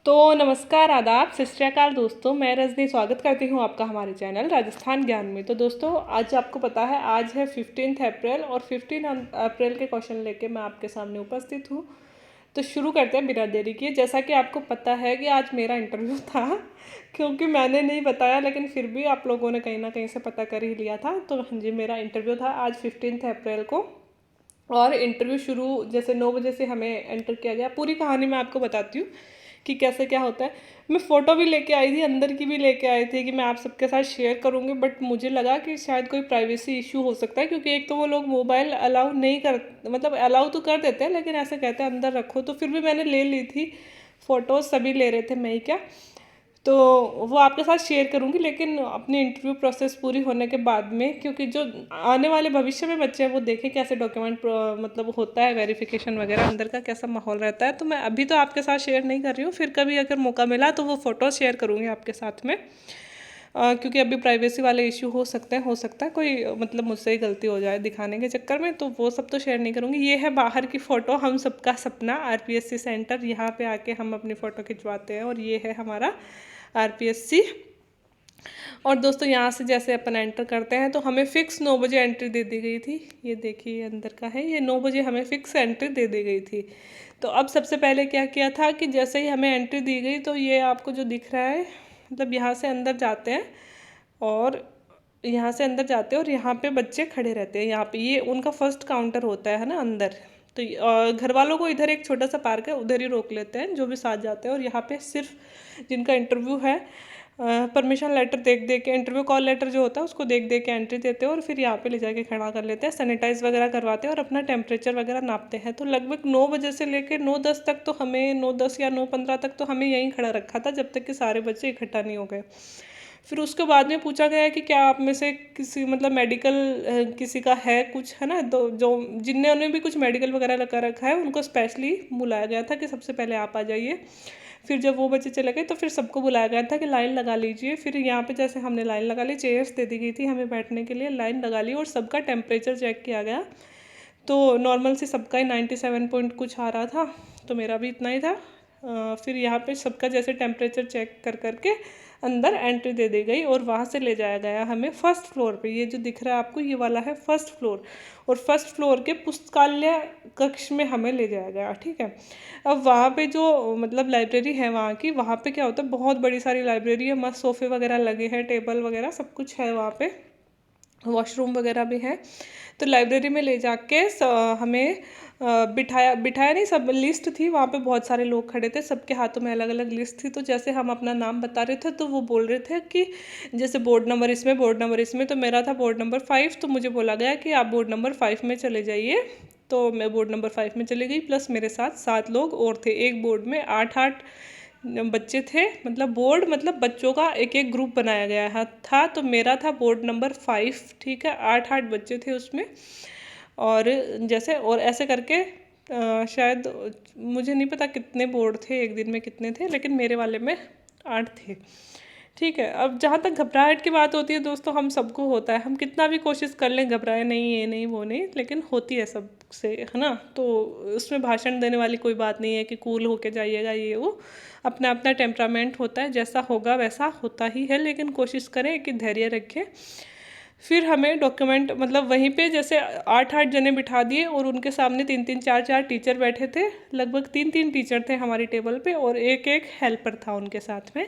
तो नमस्कार, आदाब, सत श्री अकाल दोस्तों। मैं रजनी स्वागत करती हूँ आपका हमारे चैनल राजस्थान ज्ञान में। तो दोस्तों, आज आपको पता है आज है 15 अप्रैल और 15 अप्रैल के क्वेश्चन लेके मैं आपके सामने उपस्थित हूँ। तो शुरू करते हैं बिना देरी किए। जैसा कि आपको पता है कि आज मेरा इंटरव्यू था क्योंकि मैंने नहीं बताया, लेकिन फिर भी आप लोगों ने कहीं ना कहीं से पता कर ही लिया था। तो हाँ जी, मेरा इंटरव्यू था आज 15 अप्रैल को। और इंटरव्यू शुरू जैसे 9 बजे से हमें एंटर किया गया। पूरी कहानी मैं आपको बताती हूँ कि कैसे क्या होता है। मैं फ़ोटो भी लेके आई थी, अंदर की भी लेके आई थी कि मैं आप सबके साथ शेयर करूँगी, बट मुझे लगा कि शायद कोई प्राइवेसी इशू हो सकता है, क्योंकि एक तो वो लोग मोबाइल अलाउ नहीं कर, मतलब अलाउ तो कर देते हैं लेकिन ऐसे कहते हैं अंदर रखो। तो फिर भी मैंने ले ली थी फ़ोटोज़, सभी ले रहे थे, मैं ही क्या। तो वो आपके साथ शेयर करूँगी, लेकिन अपनी इंटरव्यू प्रोसेस पूरी होने के बाद में, क्योंकि जो आने वाले भविष्य में बच्चे हैं वो देखें कैसे डॉक्यूमेंट मतलब होता है, वेरिफिकेशन वगैरह अंदर का कैसा माहौल रहता है। तो मैं अभी तो आपके साथ शेयर नहीं कर रही हूँ, फिर कभी अगर मौका मिला तो वो फ़ोटो शेयर करूँगी आपके साथ में। क्योंकि अभी प्राइवेसी वाले इशू हो सकता है कोई मतलब मुझसे ही गलती हो जाए दिखाने के चक्कर में, तो वो सब तो शेयर नहीं करूँगी। ये है बाहर की फ़ोटो, हम सबका सपना आरपीएससी सेंटर, यहाँ पे आके हम अपनी फ़ोटो खिंचवाते हैं। और ये है हमारा आरपीएससी। और दोस्तों, यहाँ से जैसे अपन एंटर करते हैं तो हमें फ़िक्स 9 बजे एंट्री दे दी गई थी। ये देखिए अंदर का है, ये 9 बजे हमें फ़िक्स एंट्री दे दी गई थी। तो अब सबसे पहले क्या किया था कि जैसे ही हमें एंट्री दी गई तो ये आपको जो दिख रहा है, मतलब यहाँ से अंदर जाते हैं और यहाँ से अंदर जाते हैं और यहाँ पे बच्चे खड़े रहते हैं। यहाँ पे ये उनका फर्स्ट काउंटर होता है ना अंदर। तो घर वालों को इधर एक छोटा सा पार्क है, उधर ही रोक लेते हैं जो भी साथ जाते हैं। और यहाँ पे सिर्फ जिनका इंटरव्यू है परमिशन लेटर देख दे के, इंटरव्यू कॉल लेटर जो होता है उसको देख दे के एंट्री देते हैं और फिर यहाँ पे ले जाके खड़ा कर लेते हैं, सैनिटाइज वगैरह करवाते हैं और अपना टेम्परेचर वगैरह नापते हैं। तो लगभग 9 बजे से लेकर 9:10 तक तो हमें, 9:10 या 9:15 तक तो हमें यहीं खड़ा रखा था, जब तक कि सारे बच्चे इकट्ठा नहीं हो गए। फिर उसके बाद में पूछा गया कि क्या आप में से किसी मतलब मेडिकल किसी का है कुछ, है ना। तो जो जिन्होंने भी कुछ मेडिकल वगैरह लगा रखा है उनको स्पेशली बुलाया गया था कि सबसे पहले आप आ जाइए। फिर जब वो बच्चे चले गए तो फिर सबको बुलाया गया था कि लाइन लगा लीजिए। फिर यहाँ पे जैसे हमने लाइन लगा ली, चेयर्स दे दी गई थी हमें बैठने के लिए, लाइन लगा ली और सबका टेम्परेचर चेक किया गया। तो नॉर्मल से सबका ही 97 पॉइंट कुछ आ रहा था, तो मेरा भी इतना ही था। फिर यहाँ पे सबका जैसे टेम्परेचर चेक कर करके अंदर एंट्री दे दी गई और वहाँ से ले जाया गया हमें फर्स्ट फ्लोर पे। ये जो दिख रहा है आपको, ये वाला है फर्स्ट फ्लोर। और फर्स्ट फ्लोर के पुस्तकालय कक्ष में हमें ले जाया गया, ठीक है। अब वहाँ पे जो मतलब लाइब्रेरी है वहाँ की, वहाँ पे क्या होता है, बहुत बड़ी सारी लाइब्रेरी है, मस्त सोफ़े वगैरह लगे हैं, टेबल वगैरह सब कुछ है वहाँ पे, वॉशरूम वगैरह भी है। तो लाइब्रेरी में ले जाके हमें बिठाया बिठाया नहीं, सब लिस्ट थी वहाँ पे, बहुत सारे लोग खड़े थे, सबके हाथों में अलग अलग लिस्ट थी। तो जैसे हम अपना नाम बता रहे थे तो वो बोल रहे थे कि जैसे बोर्ड नंबर इसमें, बोर्ड नंबर इसमें, तो मेरा था बोर्ड नंबर 5। तो मुझे बोला गया कि आप बोर्ड नंबर 5 में चले जाइए। तो मैं बोर्ड नंबर 5 में चली गई, प्लस मेरे साथ 7 लोग और थे। एक बोर्ड में 8-8 बच्चे थे, मतलब बोर्ड मतलब बच्चों का एक एक ग्रुप बनाया गया था। तो मेरा था बोर्ड नंबर 5, ठीक है। 8-8 बच्चे थे उसमें। और जैसे और ऐसे करके शायद मुझे नहीं पता कितने बोर्ड थे, एक दिन में कितने थे, लेकिन मेरे वाले में 8 थे, ठीक है। अब जहाँ तक घबराहट की बात होती है दोस्तों, हम सबको होता है, हम कितना भी कोशिश कर लें, घबराए नहीं, ये नहीं वो नहीं, लेकिन होती है सबसे, है ना। तो उसमें भाषण देने वाली कोई बात नहीं है कि कूल होके जाइएगा, ये वो अपना अपना टेम्परामेंट होता है, जैसा होगा वैसा होता ही है, लेकिन कोशिश करें कि धैर्य रखें। फिर हमें डॉक्यूमेंट मतलब वहीं पे जैसे 8-8 जने बिठा दिए और उनके सामने 3-3 4-4 टीचर बैठे थे, लगभग 3-3 टीचर थे हमारी टेबल पे और एक एक हेल्पर था उनके साथ में,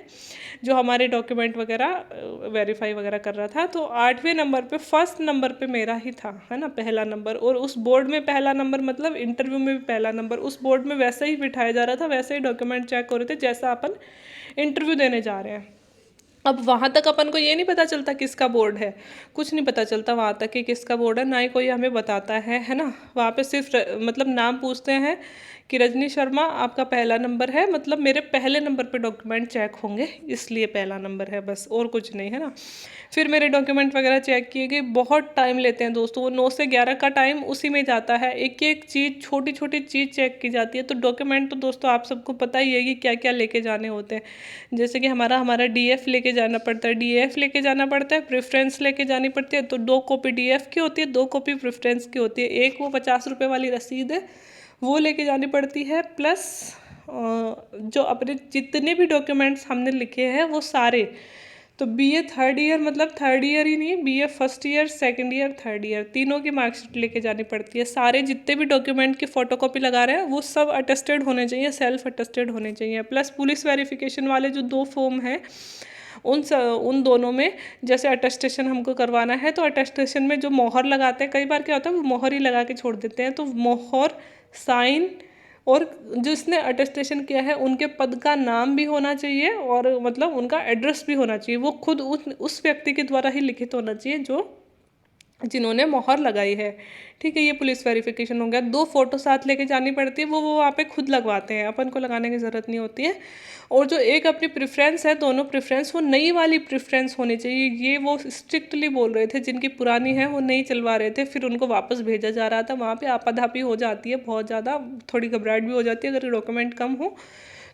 जो हमारे डॉक्यूमेंट वगैरह वेरीफाई वगैरह कर रहा था। तो 8वें नंबर पे, फर्स्ट नंबर पे मेरा ही था, है ना, पहला नंबर। और उस बोर्ड में पहला नंबर मतलब इंटरव्यू में भी पहला नंबर, उस बोर्ड में वैसे ही बिठाया जा रहा था, वैसे ही डॉक्यूमेंट चेक हो रहे थे जैसा अपन इंटरव्यू देने जा रहे हैं। अब वहाँ तक अपन को ये नहीं पता चलता किसका बोर्ड है, कुछ नहीं पता चलता वहाँ तक कि किसका बोर्ड है, ना ही कोई हमें बताता है ना। वहाँ पे सिर्फ मतलब नाम पूछते हैं कि रजनी शर्मा आपका पहला नंबर है, मतलब मेरे पहले नंबर पे डॉक्यूमेंट चेक होंगे इसलिए पहला नंबर है, बस, और कुछ नहीं, है ना। फिर मेरे डॉक्यूमेंट वगैरह चेक किए गए। बहुत टाइम लेते हैं दोस्तों, वो 9 से 11 का टाइम उसी में जाता है, एक एक चीज़, छोटी छोटी चीज़ चेक की जाती है। तो डॉक्यूमेंट तो दोस्तों आप सबको पता ही है कि क्या क्या लेके जाने होते हैं। जैसे कि हमारा डीएफ लेके जाना पड़ता है, डीएफ लेके जाना पड़ता है, प्रेफरेंस लेके जानी पड़ती है। तो 2 कॉपी डीएफ की होती है, 2 कॉपी प्रेफरेंस की होती है। एक वो 50 रुपये वाली रसीद है, वो लेके जानी पड़ती है, प्लस जो अपने जितने भी डॉक्यूमेंट्स हमने लिखे हैं वो सारे, तो बीए थर्ड ईयर मतलब थर्ड ईयर ही नहीं, BA first year, second year, third year, तीनों की मार्कशीट लेके जानी पड़ती है। सारे जितने भी डॉक्यूमेंट की फ़ोटोकॉपी लगा रहे हैं वो सब अटेस्टेड होने चाहिए, सेल्फ अटेस्टेड होने चाहिए। प्लस पुलिस वेरिफिकेशन वाले जो 2 फॉर्म हैं उन दोनों में जैसे अटेस्टेशन हमको करवाना है, तो अटेस्टेशन में जो मोहर लगाते हैं, कई बार क्या होता है वो मोहर ही लगा के छोड़ देते हैं, तो मोहर, साइन और जिसने अटेस्टेशन किया है उनके पद का नाम भी होना चाहिए और मतलब उनका एड्रेस भी होना चाहिए। वो खुद उस व्यक्ति के द्वारा ही लिखित होना चाहिए जो जिन्होंने मोहर लगाई है। ठीक है, ये पुलिस वेरिफिकेशन हो गया। 2 फोटो साथ लेके जानी पड़ती है, वो वहाँ पे खुद लगवाते हैं, अपन को लगाने की ज़रूरत नहीं होती है। और जो एक अपनी प्रेफरेंस है, दोनों प्रेफरेंस वो नई वाली प्रेफरेंस होनी चाहिए। ये वो स्ट्रिक्टली बोल रहे थे, जिनकी पुरानी है वो नहीं चलवा रहे थे, फिर उनको वापस भेजा जा रहा था। वहाँ पे आपाधापी हो जाती है बहुत ज़्यादा, थोड़ी घबराहट भी हो जाती है अगर डॉक्यूमेंट कम हो।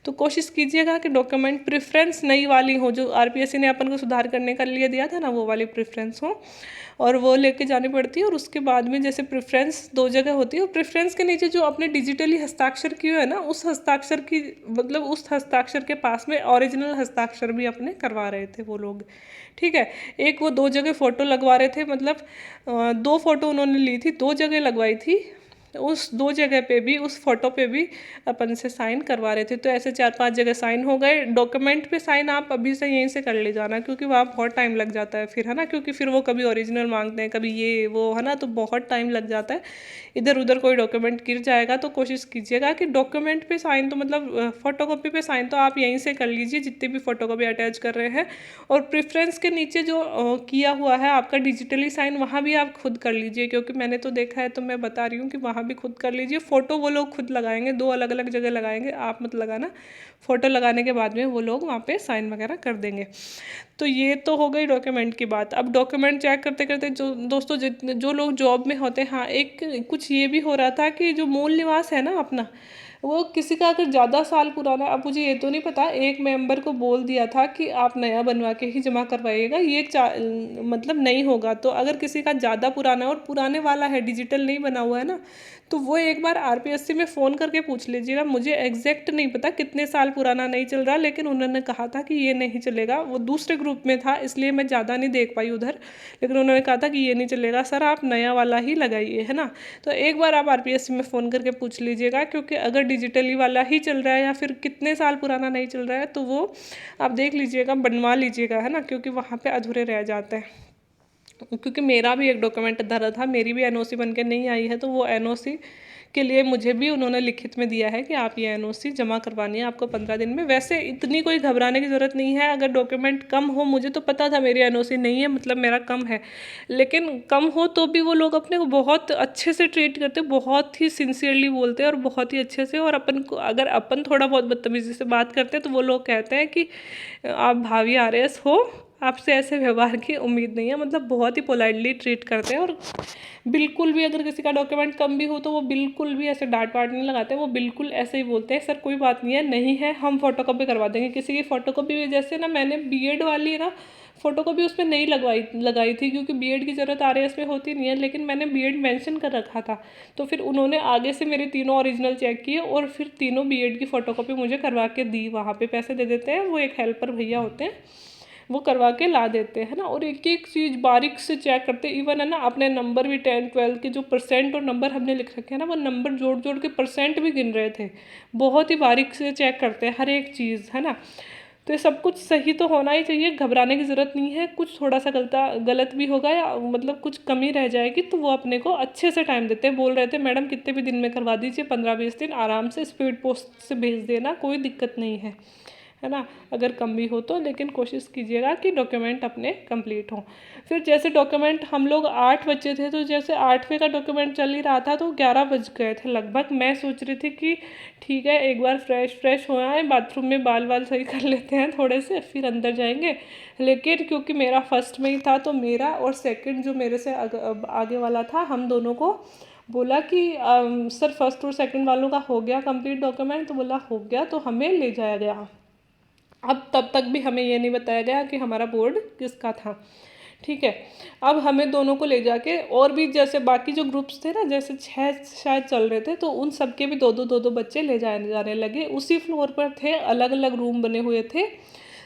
तो कोशिश कीजिएगा कि डॉक्यूमेंट प्रेफरेंस नई वाली हो, जो आरपीएससी ने अपन को सुधार करने के लिए दिया था ना, वो वाली प्रेफरेंस हो और वो लेके जानी पड़ती है। और उसके बाद में जैसे प्रेफरेंस 2 जगह होती है, और प्रेफरेंस के नीचे जो अपने डिजिटली हस्ताक्षर किए है ना, उस हस्ताक्षर की मतलब उस हस्ताक्षर के पास में ओरिजिनल हस्ताक्षर भी अपने करवा रहे थे वो लोग। ठीक है, एक वो 2 जगह फ़ोटो लगवा रहे थे, मतलब 2 फोटो उन्होंने ली थी, 2 जगह लगवाई थी, उस 2 जगह पे भी उस फोटो पे भी अपन से साइन करवा रहे थे। तो ऐसे 4-5 जगह साइन हो गए। डॉक्यूमेंट पे साइन आप अभी से यहीं से कर ले जाना, क्योंकि वहाँ बहुत टाइम लग जाता है फिर, है ना, क्योंकि फिर वो कभी ओरिजिनल मांगते हैं, कभी ये वो, है ना, तो बहुत टाइम लग जाता है। इधर उधर कोई डॉक्यूमेंट गिर जाएगा, तो कोशिश कीजिएगा कि डॉक्यूमेंट पे साइन तो मतलब फोटोकॉपी पे साइन तो आप यहीं से कर लीजिए, जितनी भी फोटोकॉपी अटैच कर रहे हैं। और प्रेफरेंस के नीचे जो किया हुआ है आपका डिजिटली साइन, वहाँ भी आप खुद कर लीजिए, क्योंकि मैंने तो देखा है, तो मैं बता रही हूँ कि वहाँ भी खुद कर लीजिए। फ़ोटो वो लोग खुद लगाएंगे, 2 अलग अलग जगह लगाएंगे, आप मत लगाना। फ़ोटो लगाने के बाद में वो लोग वहाँ पे साइन वगैरह कर देंगे। तो ये तो हो गई डॉक्यूमेंट की बात। अब डॉक्यूमेंट चेक करते करते जो दोस्तों जो लोग जॉब में होते हैं, हाँ, एक कुछ ये भी हो रहा था कि जो मूल निवास है ना अपना, वो किसी का अगर ज़्यादा साल पुराना, अब मुझे ये तो नहीं पता, एक मेंबर को बोल दिया था कि आप नया बनवा के ही जमा करवाइएगा, ये मतलब नहीं होगा। तो अगर किसी का ज़्यादा पुराना और पुराने वाला है, डिजिटल नहीं बना हुआ है ना, तो वो एक बार आरपीएससी में फ़ोन करके पूछ लीजिएगा। मुझे एग्जैक्ट नहीं पता कितने साल पुराना नहीं चल रहा, लेकिन उन्होंने कहा था कि ये नहीं चलेगा। वो दूसरे ग्रुप में था, इसलिए मैं ज़्यादा नहीं देख पाई उधर, लेकिन उन्होंने कहा था कि ये नहीं चलेगा सर, आप नया वाला ही लगाइए, है ना। तो एक बार आप आरपीएससी में फ़ोन करके पूछ लीजिएगा, क्योंकि अगर डिजिटली वाला ही चल रहा है या फिर कितने साल पुराना नहीं चल रहा है, तो वो आप देख लीजिएगा, बनवा लीजिएगा, है ना, क्योंकि वहाँ पे अधूरे रह जाते हैं। क्योंकि मेरा भी एक डॉक्यूमेंट धरा था, मेरी भी एनओसी बन के नहीं आई है, तो वो एनओसी के लिए मुझे भी उन्होंने लिखित में दिया है कि आप ये एनओसी जमा करवानी है आपको 15 दिन में। वैसे इतनी कोई घबराने की ज़रूरत नहीं है, अगर डॉक्यूमेंट कम हो, मुझे तो पता था मेरी एनओसी नहीं है, मतलब मेरा कम है, लेकिन कम हो तो भी वो लोग अपने को बहुत अच्छे से ट्रीट करते, बहुत ही सिंसियरली बोलते हैं और बहुत ही अच्छे से। और अपन को अगर अपन थोड़ा बहुत बदतमीज़ी से बात करते हैं, तो वो लोग कहते हैं कि आप भावी आरएस हो, आपसे ऐसे व्यवहार की उम्मीद नहीं है, मतलब बहुत ही पोलाइटली ट्रीट करते हैं। और बिल्कुल भी अगर किसी का डॉक्यूमेंट कम भी हो, तो वो बिल्कुल भी ऐसे डांट वाट नहीं लगाते, वो बिल्कुल ऐसे ही बोलते हैं, सर कोई बात नहीं है, नहीं है हम फोटोकॉपी करवा देंगे। किसी की फोटोकॉपी जैसे ना, मैंने बीएड वाली ना फोटोकॉपी उसमें नहीं लगाई थी, क्योंकि बीएड की ज़रूरत आरएस में होती नहीं है, लेकिन मैंने बीएड मेंशन कर रखा था। तो फिर उन्होंने आगे से मेरे तीनों ओरिजिनल चेक किए और फिर तीनों बीएड की फ़ोटोकॉपी मुझे करवा के दी। वहाँ पे पैसे दे देते हैं, वो एक हेल्पर भैया होते हैं, वो करवा के ला देते हैं ना। और एक एक चीज़ बारीक से चेक करते हैं। इवन है ना, अपने नंबर भी 10-12 के जो परसेंट और नंबर हमने लिख रखे हैं ना, वो नंबर जोड़ जोड़ के परसेंट भी गिन रहे थे। बहुत ही बारीक से चेक करते हैं हर एक चीज़, है ना। तो ये सब कुछ सही तो होना ही चाहिए, घबराने की ज़रूरत नहीं है। कुछ थोड़ा सा गलत भी होगा या मतलब कुछ कमी रह जाएगी, तो वो अपने को अच्छे से टाइम देते हैं। बोल रहे थे मैडम कितने भी दिन में करवा दीजिए, 15-20 दिन आराम से स्पीड पोस्ट से भेज देना, कोई दिक्कत नहीं है ना, अगर कम भी हो तो। लेकिन कोशिश कीजिएगा कि डॉक्यूमेंट अपने कंप्लीट हों। फिर जैसे डॉक्यूमेंट हम लोग 8 बच्चे थे, तो जैसे 8वें का डॉक्यूमेंट चल ही रहा था, तो 11 बज गए थे लगभग। मैं सोच रही थी कि ठीक है, एक बार फ्रेश हो आए, बाथरूम में बाल सही कर लेते हैं थोड़े से, फिर अंदर जाएंगे। लेकिन क्योंकि मेरा फर्स्ट में ही था, तो मेरा और सेकंड जो मेरे से आगे वाला था, हम दोनों को बोला कि सर फर्स्ट और सेकंड वालों का हो गया कंप्लीट डॉक्यूमेंट, तो बोला हो गया, तो हमें ले जाया गया। अब तब तक भी हमें ये नहीं बताया गया कि हमारा बोर्ड किसका था। ठीक है। अब हमें दोनों को ले जाके, और भी जैसे बाकी जो ग्रुप्स थे ना, जैसे 6 शायद चल रहे थे, तो उन सबके भी दो दो बच्चे ले जाने जाने लगे। उसी फ्लोर पर थे, अलग अलग रूम बने हुए थे।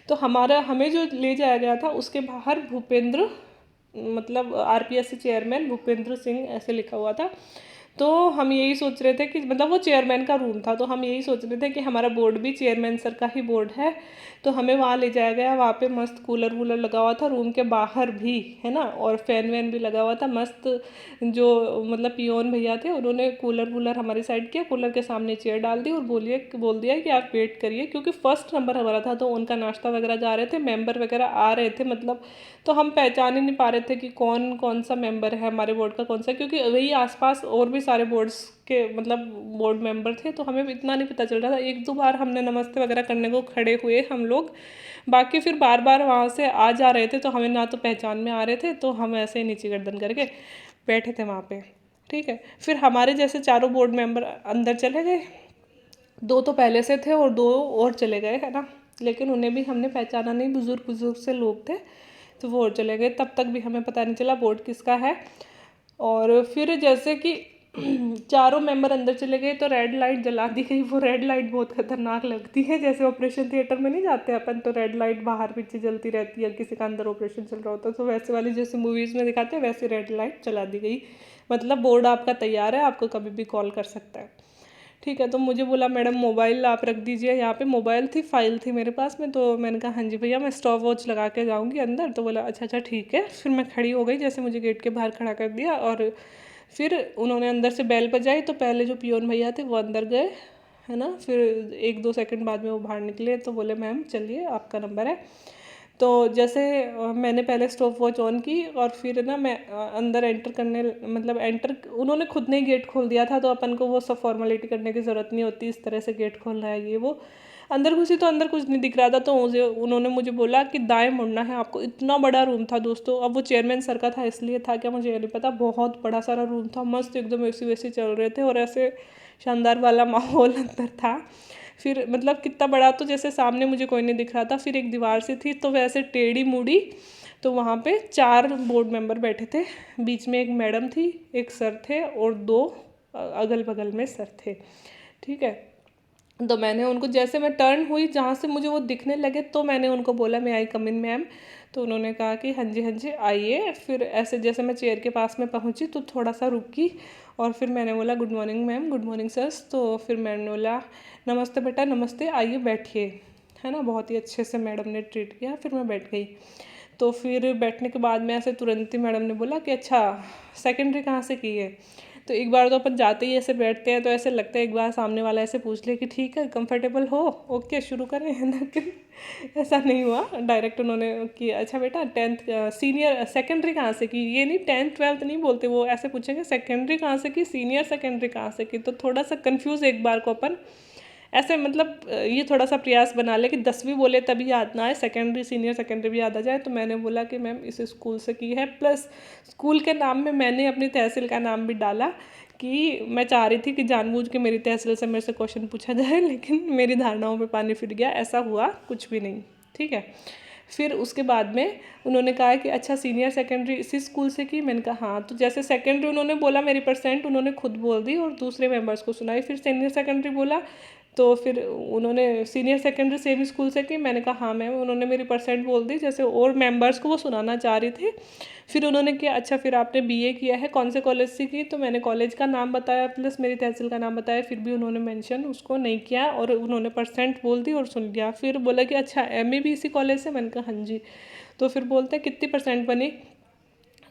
तो हमें जो ले जाया गया था उसके बाहर भूपेंद्र, मतलब आरपीएससी चेयरमैन भूपेंद्र सिंह ऐसे लिखा हुआ था। तो हम यही सोच रहे थे कि मतलब वो चेयरमैन का रूम था, तो हम यही सोच रहे थे कि हमारा बोर्ड भी चेयरमैन सर का ही बोर्ड है। तो हमें वहाँ ले जाया गया, वहाँ पे मस्त कूलर वूलर लगा हुआ था रूम के बाहर भी, है ना, और फैन वैन भी लगा हुआ था मस्त। जो मतलब पियोन भैया थे, उन्होंने कूलर वूलर हमारी साइड किया, कूलर के सामने चेयर डाल दी और बोल दिया कि आप वेट करिए, क्योंकि फर्स्ट नंबर हमारा था, तो उनका नाश्ता वगैरह जा रहे थे, मेंबर वगैरह आ रहे थे मतलब। तो हम पहचान ही नहीं पा रहे थे कि कौन कौन सा मेंबर है हमारे बोर्ड का, कौन सा, क्योंकि वही आसपास और भी सारे बोर्ड्स के मतलब बोर्ड मेंबर थे, तो हमें इतना नहीं पता चल रहा था। एक दो बार हमने नमस्ते वगैरह करने को खड़े हुए हम लोग, बाकी फिर बार बार वहाँ से आ जा रहे थे, तो हमें ना तो पहचान में आ रहे थे, तो हम ऐसे ही नीचे गर्दन करके बैठे थे वहाँ पे। ठीक है। फिर हमारे जैसे चारों बोर्ड मेंबर अंदर चले गए, दो तो पहले से थे और दो और चले गए, है ना, लेकिन उन्हें भी हमने पहचाना नहीं, बुजुर्ग बुजुर्ग से लोग थे, तो वो और चले गए। तब तक भी हमें पता नहीं चला बोर्ड किसका है। और फिर जैसे कि चारों मेंबर अंदर चले गए, तो रेड लाइट जला दी गई। वो रेड लाइट बहुत खतरनाक लगती है, जैसे ऑपरेशन थिएटर में नहीं जाते अपन, तो रेड लाइट बाहर पीछे जलती रहती है, किसी का अंदर ऑपरेशन चल रहा होता है, तो वैसे वाली जैसे मूवीज़ में दिखाते हैं, वैसे रेड लाइट जला दी गई। मतलब बोर्ड आपका तैयार है, आपको कभी भी कॉल कर सकता है। ठीक है। तो मुझे बोला मैडम मोबाइल आप रख दीजिए यहाँ पे। मोबाइल थी, फाइल थी मेरे पास में, तो मैंने कहा हाँ जी भैया, मैं स्टॉप वॉच लगा के जाऊँगी अंदर। तो बोला अच्छा अच्छा ठीक है। फिर मैं खड़ी हो गई, जैसे मुझे गेट के बाहर खड़ा कर दिया, और फिर उन्होंने अंदर से बेल बजाई, तो पहले जो पियोन भैया थे वो अंदर गए, है ना। फिर एक दो सेकंड बाद में वो बाहर निकले, तो बोले मैम चलिए आपका नंबर है। तो जैसे मैंने पहले स्टॉप वॉच ऑन की, और फिर ना मैं अंदर एंटर करने, मतलब एंटर, उन्होंने खुद ने ही गेट खोल दिया था, तो अपन को वो सब फॉर्मेलिटी करने की ज़रूरत नहीं होती, इस तरह से गेट खोलना है ये वो। अंदर घुसी तो अंदर कुछ नहीं दिख रहा था, तो उन्होंने मुझे बोला कि दाएं मुड़ना है आपको। इतना बड़ा रूम था दोस्तों, अब वो चेयरमैन सर का था इसलिए था क्या मुझे ये नहीं पता, बहुत बड़ा सारा रूम था, मस्त एकदम एसी वैसी चल रहे थे, और ऐसे शानदार वाला माहौल अंदर था। फिर मतलब कितना बड़ा, तो जैसे सामने मुझे कोई नहीं दिख रहा था, फिर एक दीवार से थी, तो वैसे टेढ़ी मुड़ी, तो वहाँ पे 4 बोर्ड मेंबर बैठे थे, बीच में एक मैडम थी, एक सर थे, और 2 अगल बगल में सर थे। ठीक है। तो मैंने उनको, जैसे मैं टर्न हुई जहाँ से मुझे वो दिखने लगे, तो मैंने उनको बोला मैं आई कम इन मैम। तो उन्होंने कहा कि हाँ जी आइए। फिर ऐसे जैसे मैं चेयर के पास में पहुँची, तो थोड़ा सा रुकी, और फिर मैंने बोला good morning ma'am, good morning sir. तो फिर मैंने बोला नमस्ते बेटा, नमस्ते, आइए बैठिए, है ना। बहुत ही अच्छे से मैडम ने ट्रीट किया, फिर मैं बैठ गई। तो फिर बैठने के बाद में ऐसे तुरंत ही मैडम ने बोला कि अच्छा सेकेंडरी कहाँ से की है। तो एक बार तो अपन जाते ही ऐसे बैठते हैं, तो ऐसे लगता है एक बार सामने वाला ऐसे पूछ ले कि ठीक है कंफर्टेबल हो, ओके शुरू करें, है ना। लेकिन ऐसा नहीं हुआ, डायरेक्ट उन्होंने कि अच्छा बेटा 10th सीनियर सेकेंडरी कहाँ से की, ये नहीं 10th 12th नहीं बोलते, वो ऐसे पूछेंगे सेकेंडरी कहाँ से की, सीनियर सेकेंडरी कहाँ से की। तो थोड़ा सा कन्फ्यूज़ एक बार को अपन ऐसे मतलब ये थोड़ा सा प्रयास बना ले कि 10वीं बोले तभी याद ना आए, सेकेंडरी सीनियर सेकेंडरी भी याद आ जाए। तो मैंने बोला कि मैम इस स्कूल से की है, प्लस स्कूल के नाम में मैंने अपनी तहसील का नाम भी डाला, कि मैं चाह रही थी कि जानबूझ के मेरी तहसील से मेरे से क्वेश्चन पूछा जाए, लेकिन मेरी धारणाओं पे पानी फिर गया, ऐसा हुआ कुछ भी नहीं। ठीक है। फिर उसके बाद में उन्होंने कहा कि अच्छा सीनियर सेकेंडरी इसी स्कूल से की, मैंने कहा हाँ। तो जैसे सेकेंडरी उन्होंने बोला, मेरी परसेंट उन्होंने खुद बोल दी और दूसरे मेंबर्स को सुनाई। फिर सीनियर सेकेंडरी बोला, तो फिर उन्होंने सीनियर सेकेंडरी सेम स्कूल से की, मैंने कहा हाँ मैम। उन्होंने मेरी परसेंट बोल दी, जैसे और मेंबर्स को वो सुनाना चाह रही थी। फिर उन्होंने किया अच्छा फिर आपने बीए किया है कौन से कॉलेज से की, तो मैंने कॉलेज का नाम बताया प्लस मेरी तहसील का नाम बताया, फिर भी उन्होंने मेंशन उसको नहीं किया, और उन्होंने परसेंट बोल दी और सुन लिया। फिर बोला कि अच्छा एमए भी इसी कॉलेज से, मैंने कहा हाँ जी। तो फिर बोलते हैं कितनी परसेंट बनी,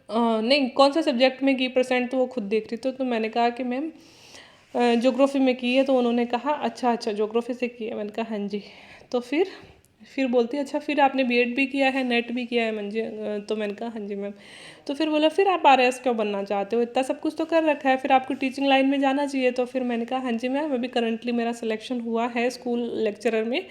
नहीं कौन सा सब्जेक्ट में की परसेंट, तो वो खुद देख रही थी। तो मैंने कहा कि मैम ज्योग्राफी में की है। तो उन्होंने कहा अच्छा अच्छा ज्योग्राफी से की है, मैंने कहा हाँ जी। तो फिर बोलती अच्छा फिर आपने बीएड भी किया है, नेट भी किया है मंजे, तो मैंने कहा हाँ जी मैम। तो फिर बोला फिर आप आरएएस क्यों बनना चाहते हो, इतना सब कुछ तो कर रखा है, फिर आपको टीचिंग लाइन में जाना चाहिए। तो फिर मैंने कहा हाँ जी मैम, अभी करंटली मेरा सिलेक्शन हुआ है स्कूल लेक्चरर में,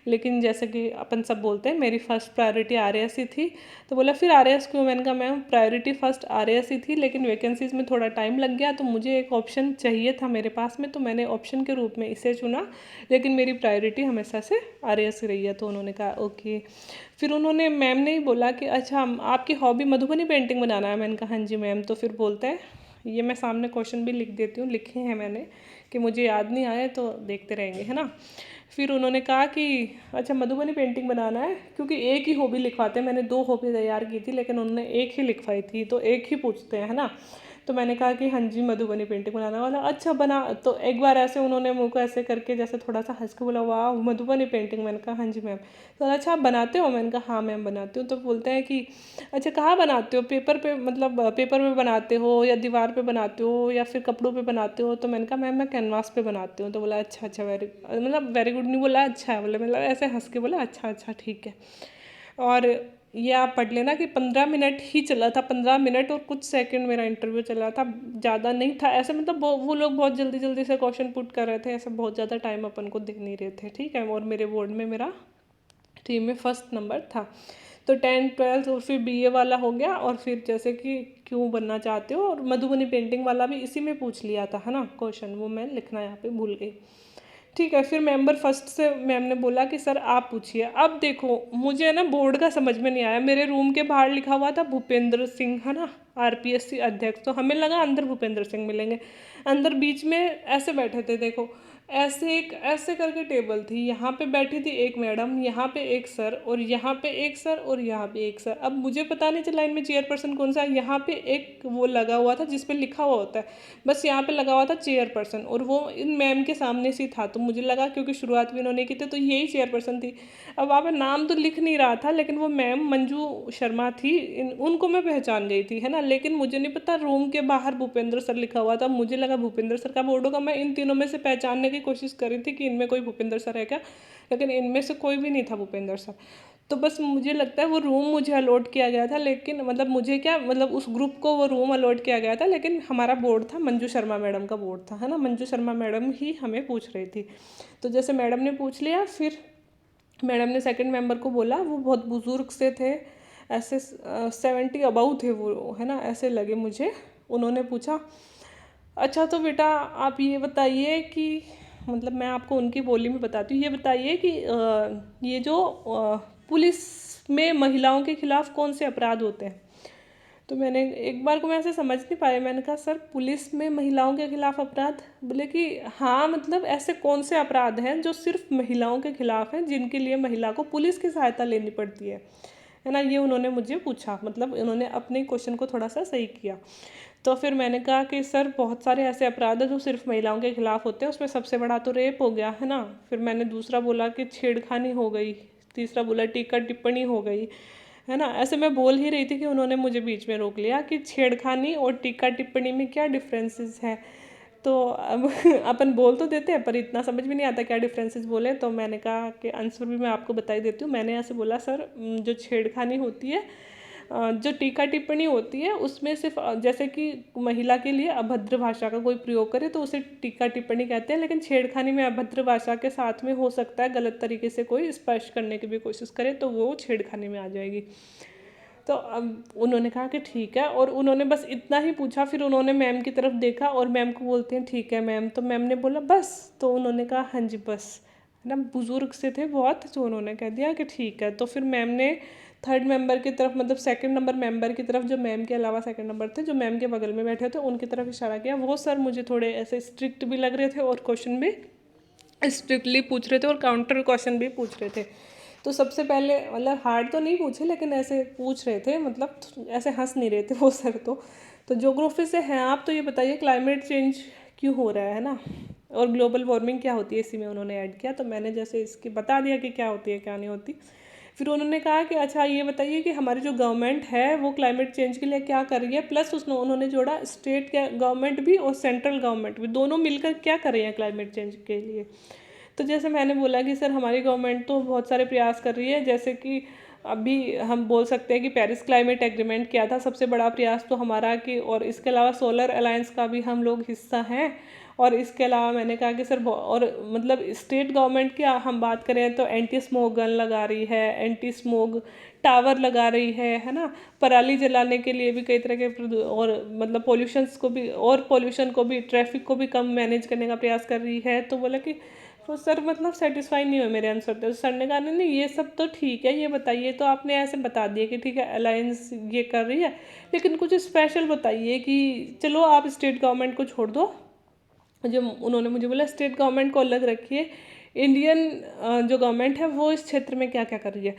लेकिन जैसे कि अपन सब बोलते हैं मेरी फर्स्ट प्रायोरिटी आरएएस ही थी। तो बोला फिर आरएएस क्यों? मैंने कहा मैम प्रायोरिटी फर्स्ट आरएएस ही थी, लेकिन वैकेंसीज़ में थोड़ा टाइम लग गया तो मुझे एक ऑप्शन चाहिए था मेरे पास में, तो मैंने ऑप्शन के रूप में इसे चुना, लेकिन मेरी प्रायोरिटी हमेशा से आरएएस रही है। तो उन्होंने कहा ओके। फिर उन्होंने मैम ने ही बोला कि अच्छा आपकी हॉबी मधुबनी पेंटिंग बनाना है? मैंने कहा हाँ जी मैम। तो फिर बोलते हैं, ये मैं सामने क्वेश्चन भी लिख देती हूँ, लिखे हैं मैंने कि मुझे याद नहीं आए तो देखते रहेंगे, है ना। फिर उन्होंने कहा कि अच्छा मधुबनी पेंटिंग बनाना है, क्योंकि एक ही हॉबी लिखवाते हैं, मैंने 2 हॉबी तैयार की थी लेकिन उन्होंने एक ही लिखवाई थी, तो एक ही पूछते हैं, है ना। तो मैंने कहा कि हाँ जी मधुबनी पेंटिंग बनाना वाला। अच्छा बना, तो एक बार ऐसे उन्होंने मुँह को ऐसे करके जैसे थोड़ा सा हंस के बोला वाह मधुबनी पेंटिंग। मैंने कहा हाँ जी मैम। तो अच्छा आप बनाते हो? मैंने कहा हाँ मैम बनाती हूँ। तो बोलते हैं कि अच्छा कहाँ बनाते हो? पेपर पे, मतलब पेपर पे बनाते हो या दीवार पे बनाते हो या फिर कपड़ों पे बनाते हो? तो मैंने कहा मैम मैं कैनवास पे बनाती हूँ। तो बोला अच्छा अच्छा वेरी, मतलब वेरी गुड नहीं बोला, अच्छा है बोले, मतलब ऐसे हंस के बोला अच्छा अच्छा ठीक है। और ये आप पढ़ लेना कि 15 मिनट ही चला था, 15 मिनट और कुछ सेकंड मेरा इंटरव्यू चला था, ज़्यादा नहीं था ऐसे, मतलब वो लोग बहुत जल्दी जल्दी से क्वेश्चन पुट कर रहे थे, ऐसे बहुत ज़्यादा टाइम अपन को दे नहीं रहे थे, ठीक है। और मेरे बोर्ड में मेरा टीम में फर्स्ट नंबर था। तो 10th 12th और फिर बीए वाला हो गया, और फिर जैसे कि क्यों बनना चाहते हो, और मधुबनी पेंटिंग वाला भी इसी में पूछ लिया था, है ना क्वेश्चन, वो मैं लिखना यहाँ पे भूल गई। ठीक है, फिर मेंबर फर्स्ट से मैम ने बोला कि सर आप पूछिए। अब देखो मुझे ना बोर्ड का समझ में नहीं आया, मेरे रूम के बाहर लिखा हुआ था भूपेंद्र सिंह, है ना, आरपीएससी अध्यक्ष, तो हमें लगा अंदर भूपेंद्र सिंह मिलेंगे। अंदर बीच में ऐसे बैठे थे, देखो ऐसे एक ऐसे करके टेबल थी, यहाँ पे बैठी थी एक मैडम, यहाँ पे एक सर, और यहाँ पे एक सर, और यहाँ पे एक सर। अब मुझे पता नहीं चला इनमें चेयरपर्सन कौन सा है। यहाँ पे एक वो लगा हुआ था जिस पे लिखा हुआ होता है, बस यहाँ पे लगा हुआ था चेयरपर्सन, और वो इन मैम के सामने से था, तो मुझे लगा क्योंकि शुरुआत भी उन्होंने की थी तो यही चेयरपर्सन थी। अब वहाँ पे नाम तो लिख नहीं रहा था, लेकिन वो मैम मंजू शर्मा थी, उनको मैं पहचान गई थी, है ना। लेकिन मुझे नहीं पता रूम के बाहर भूपेंद्र सर लिखा हुआ था, मुझे लगा भूपेंद्र सर का बोर्ड होगा। मैं इन तीनों में से पहचानने की कोशिश कर रही थी कि इनमें कोई भूपेंद्र सर है क्या, लेकिन इनमें से कोई भी नहीं था भूपेंद्र सर। तो बस मुझे लगता है वो रूम मुझे अलॉट किया गया था, लेकिन मतलब मुझे क्या, मतलब उस ग्रुप को वो रूम अलॉट किया गया था, लेकिन हमारा बोर्ड था मंजू शर्मा मैडम का बोर्ड था, है ना। मंजू शर्मा मैडम ही हमें पूछ रही थी। तो जैसे मैडम ने पूछ लिया, फिर मैडम ने सेकंड मेंबर को बोला, वो बहुत बुजुर्ग से थे, ऐसे 70 अबाउ थे वो, है ना, ऐसे लगे मुझे। उन्होंने पूछा अच्छा तो बेटा आप ये बताइए कि, मतलब मैं आपको उनकी बोली में बताती हूँ, ये बताइए कि ये जो पुलिस में महिलाओं के खिलाफ कौन से अपराध होते हैं? तो मैंने एक बार को मैं ऐसे समझ नहीं पाया, मैंने कहा सर पुलिस में महिलाओं के खिलाफ अपराध? बोले कि हाँ, मतलब ऐसे कौन से अपराध हैं जो सिर्फ महिलाओं के खिलाफ हैं, जिनके लिए महिला को पुलिस की सहायता लेनी पड़ती है ना। ये उन्होंने मुझे पूछा, मतलब उन्होंने अपने क्वेश्चन को थोड़ा सा सही किया। तो फिर मैंने कहा कि सर बहुत सारे ऐसे अपराध हैं जो सिर्फ महिलाओं के खिलाफ होते हैं, उसमें सबसे बड़ा तो रेप हो गया, है ना। फिर मैंने दूसरा बोला कि छेड़खानी हो गई, तीसरा बोला टीका टिप्पणी हो गई, है ना। ऐसे मैं बोल ही रही थी कि उन्होंने मुझे बीच में रोक लिया कि छेड़खानी और टीका टिप्पणी में क्या डिफरेंसेस है। तो अब अपन बोल तो देते हैं पर इतना समझ में नहीं आता क्या डिफरेंसेस बोले। तो मैंने कहा कि आंसर भी मैं आपको बता ही देती हूँ। मैंने ऐसे बोला सर जो छेड़खानी होती है, जो टीका टिप्पणी होती है, उसमें सिर्फ जैसे कि महिला के लिए अभद्र भाषा का कोई प्रयोग करे तो उसे टीका टिप्पणी कहते हैं, लेकिन छेड़खानी में अभद्र भाषा के साथ में हो सकता है गलत तरीके से कोई स्पर्श करने की भी कोशिश करे तो वो छेड़खानी में आ जाएगी। तो अब उन्होंने कहा कि ठीक है, और उन्होंने बस इतना ही पूछा। फिर उन्होंने मैम की तरफ देखा और मैम को बोलते हैं ठीक है मैम। तो मैम ने बोला बस, तो उन्होंने कहा हाँ जी बस, है ना, बुजुर्ग से थे बहुत, तो उन्होंने कह दिया कि ठीक है। तो फिर मैम ने थर्ड मेंबर की तरफ, मतलब सेकंड नंबर मेंबर की तरफ, जो मैम के अलावा सेकंड नंबर थे, जो मैम के बगल में बैठे थे, उनकी तरफ इशारा किया। वो सर मुझे थोड़े ऐसे स्ट्रिक्ट भी लग रहे थे और क्वेश्चन भी स्ट्रिक्टली पूछ रहे थे और काउंटर क्वेश्चन भी पूछ रहे थे। तो सबसे पहले मतलब हार्ड तो नहीं पूछे, लेकिन ऐसे पूछ रहे थे, मतलब ऐसे हंस नहीं रहे थे वो सर। तो ज्योग्राफी से हैं आप, तो ये बताइए क्लाइमेट चेंज क्यों हो रहा है ना, और ग्लोबल वार्मिंग क्या होती है, इसी में उन्होंने ऐड किया। तो मैंने जैसे इसकी बता दिया कि क्या होती है क्या नहीं होती। फिर उन्होंने कहा कि अच्छा ये बताइए कि हमारी जो गवर्नमेंट है वो क्लाइमेट चेंज के लिए क्या कर रही है, प्लस उसने उन्होंने जोड़ा स्टेट गवर्नमेंट भी और सेंट्रल गवर्नमेंट भी, दोनों मिलकर क्या कर रही हैं क्लाइमेट चेंज के लिए। तो जैसे मैंने बोला कि सर हमारी गवर्नमेंट तो बहुत सारे प्रयास कर रही है, जैसे कि अभी हम बोल सकते हैं कि पेरिस क्लाइमेट एग्रीमेंट किया था, सबसे बड़ा प्रयास तो हमारा कि, और इसके अलावा सोलर अलायंस का भी हम लोग हिस्सा हैं। और इसके अलावा मैंने कहा कि सर, और मतलब स्टेट गवर्नमेंट की हम बात करें तो एंटी स्मोक गन लगा रही है, एंटी स्मोक टावर लगा रही है ना, पराली जलाने के लिए भी कई तरह के और मतलब पोल्यूशंस को भी, और पोल्यूशन को भी, ट्रैफिक को भी कम मैनेज करने का प्रयास कर रही है। तो बोला कि तो सर मतलब सेटिस्फाई नहीं हुए मेरे आंसर पे। तो सर ने कहा नहीं नहीं, ये सब तो ठीक है, ये बताइए, तो आपने ऐसे बता दिया कि ठीक है अलायंस ये कर रही है, लेकिन कुछ स्पेशल बताइए कि चलो आप स्टेट गवर्नमेंट को छोड़ दो। जो उन्होंने मुझे बोला स्टेट गवर्नमेंट को अलग रखिए, इंडियन जो गवर्नमेंट है वो इस क्षेत्र में क्या क्या कर रही है।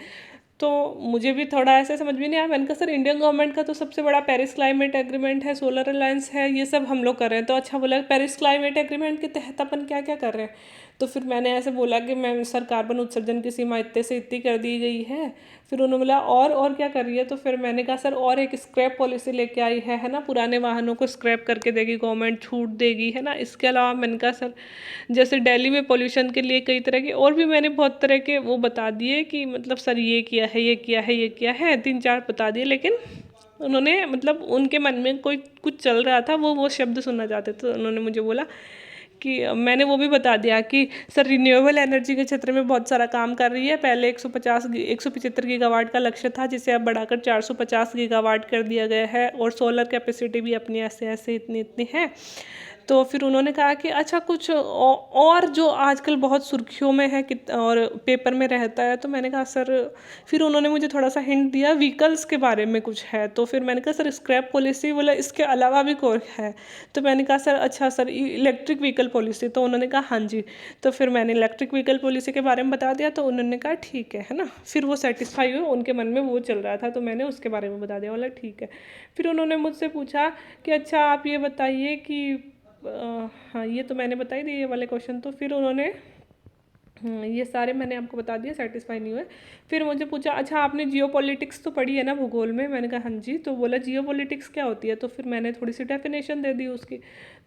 तो मुझे भी थोड़ा ऐसे समझ में नहीं आया। मैंने कहा सर, इंडियन गवर्नमेंट का तो सबसे बड़ा पेरिस क्लाइमेट एग्रीमेंट है, सोलर अलायंस है, ये सब हम लोग कर रहे हैं। तो अच्छा बोला, पेरिस क्लाइमेट एग्रीमेंट के तहत अपन क्या क्या कर रहे हैं। तो फिर मैंने ऐसे बोला कि मैम सर, कार्बन उत्सर्जन की सीमा इतने से इतनी कर दी गई है। फिर उन्होंने बोला और क्या कर रही है। तो फिर मैंने कहा सर, और एक स्क्रैप पॉलिसी लेके आई है ना, पुराने वाहनों को स्क्रैप करके देगी गवर्नमेंट, छूट देगी, है ना। इसके अलावा मैंने कहा सर, जैसे दिल्ली में पोल्यूशन के लिए कई तरह के और भी मैंने बहुत तरह के वो बता दिए कि मतलब सर ये किया है, ये किया है, ये किया है, 3-4 बता दिए। लेकिन उन्होंने मतलब उनके मन में कोई कुछ चल रहा था, वो शब्द सुनना चाहते। तो उन्होंने मुझे बोला कि मैंने वो भी बता दिया कि सर, रिन्यूएबल एनर्जी के क्षेत्र में बहुत सारा काम कर रही है। पहले 175 गीगावाट का लक्ष्य था, जिसे अब बढ़ाकर 450 गीगावाट कर दिया गया है, और सोलर कैपेसिटी भी अपनी ऐसे ऐसे इतनी इतनी है। तो फिर उन्होंने कहा कि अच्छा कुछ और जो आजकल बहुत सुर्खियों में है कि और पेपर में रहता है। तो मैंने कहा सर, फिर उन्होंने मुझे थोड़ा सा हिंट दिया व्हीकल्स के बारे में कुछ है। तो फिर मैंने कहा सर, स्क्रैप पॉलिसी, बोला इसके अलावा भी कोई है। तो मैंने कहा सर, अच्छा सर, इलेक्ट्रिक व्हीकल पॉलिसी। तो उन्होंने कहा हाँ जी। तो फिर मैंने इलेक्ट्रिक व्हीकल पॉलिसी के बारे में बता दिया। तो उन्होंने कहा ठीक है ना। फिर वो सेटिस्फाई हुए, उनके मन में वो चल रहा था, तो मैंने उसके बारे में बता दिया, बोला ठीक है। फिर उन्होंने मुझसे पूछा कि अच्छा आप ये बताइए कि हाँ, ये तो मैंने बता ही दिए ये वाले क्वेश्चन। तो फिर उन्होंने ये सारे मैंने आपको बता दिए, सेटिस्फाई नहीं हुए। फिर मुझे पूछा अच्छा आपने जियो पॉलिटिक्स तो पढ़ी है ना भूगोल में। मैंने कहा हाँ जी। तो बोला जियो पॉलिटिक्स क्या होती है। तो फिर मैंने थोड़ी सी डेफिनेशन दे दी उसकी।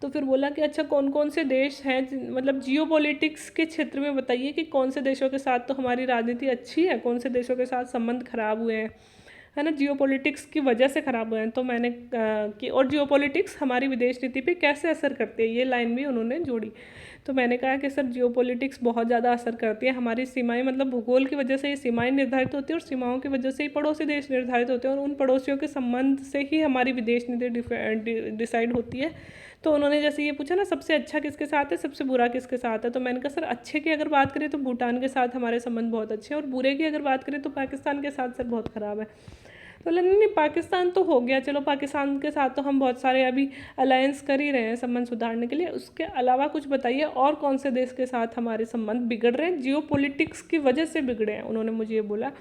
तो फिर बोला कि अच्छा कौन कौन से देश हैं, मतलब जियो पॉलिटिक्स के क्षेत्र में बताइए कि कौन से देशों के साथ तो हमारी राजनीति अच्छी है, कौन से देशों के साथ संबंध खराब हुए हैं, है ना, जियो पॉलिटिक्स की वजह से ख़राब हुए हैं। तो मैंने कि और जियो पॉलिटिक्स हमारी विदेश नीति पे कैसे असर करती है, ये लाइन भी उन्होंने जोड़ी। तो मैंने कहा कि सर, जियो पॉलिटिक्स बहुत ज़्यादा असर करती है हमारी सीमाएं, मतलब भूगोल की वजह से ये सीमाएं निर्धारित होती है, और सीमाओं की वजह से ही पड़ोसी देश निर्धारित होते हैं, और उन पड़ोसियों के संबंध से ही हमारी विदेश नीति डिसाइड होती है। तो उन्होंने जैसे ये पूछा ना, सबसे अच्छा किसके साथ है, सबसे बुरा किसके साथ है। तो मैंने कहा सर, अच्छे की अगर बात करें तो भूटान के साथ हमारे संबंध बहुत अच्छे हैं, और बुरे की अगर बात करें तो पाकिस्तान के साथ सर बहुत ख़राब है। तो नहीं नहीं, पाकिस्तान तो हो गया, चलो पाकिस्तान के साथ तो हम बहुत सारे अभी अलायंस कर ही रहे हैं संबंध सुधारने के लिए। उसके अलावा कुछ बताइए और कौन से देश के साथ हमारे संबंध बिगड़ रहे हैं, जियो पॉलिटिक्स की वजह से बिगड़े हैं, उन्होंने मुझे ये बोला।